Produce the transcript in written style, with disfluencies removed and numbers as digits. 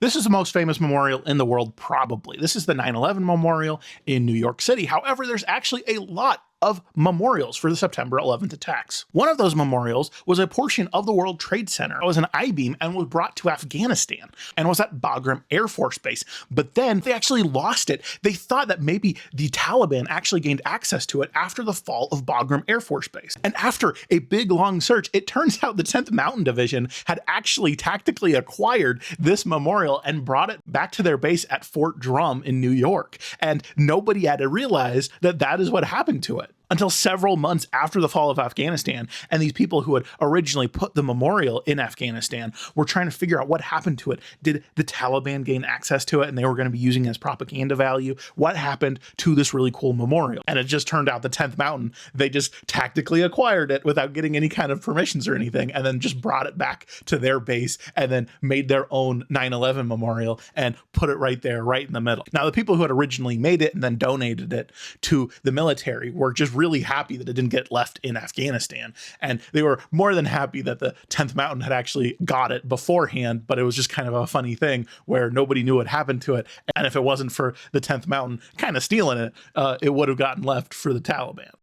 This is the most famous memorial in the world, probably. This is the 9/11 memorial in New York City. However, there's actually a lot of memorials for the September 11th attacks. One of those memorials was a portion of the World Trade Center. It was an I-beam and was brought to Afghanistan and was at Bagram Air Force Base. But then they actually lost it. They thought that maybe the Taliban actually gained access to it after the fall of Bagram Air Force Base. And after a big long search, it turns out the 10th Mountain Division had actually tactically acquired this memorial and brought it back to their base at Fort Drum in New York. And nobody had to realize that that is what happened to it until several months after the fall of Afghanistan. And these people who had originally put the memorial in Afghanistan were trying to figure out what happened to it. Did the Taliban gain access to it and they were going to be using it as propaganda value? What happened to this really cool memorial? And it just turned out the 10th Mountain, they just tactically acquired it without getting any kind of permissions or anything, and then just brought it back to their base and then made their own 9/11 memorial and put it right there, right in the middle. Now, the people who had originally made it and then donated it to the military were just really happy that it didn't get left in Afghanistan. And they were more than happy that the 10th Mountain had actually got it beforehand, but it was just kind of a funny thing where nobody knew what happened to it. And if it wasn't for the 10th Mountain kind of stealing it, it would have gotten left for the Taliban.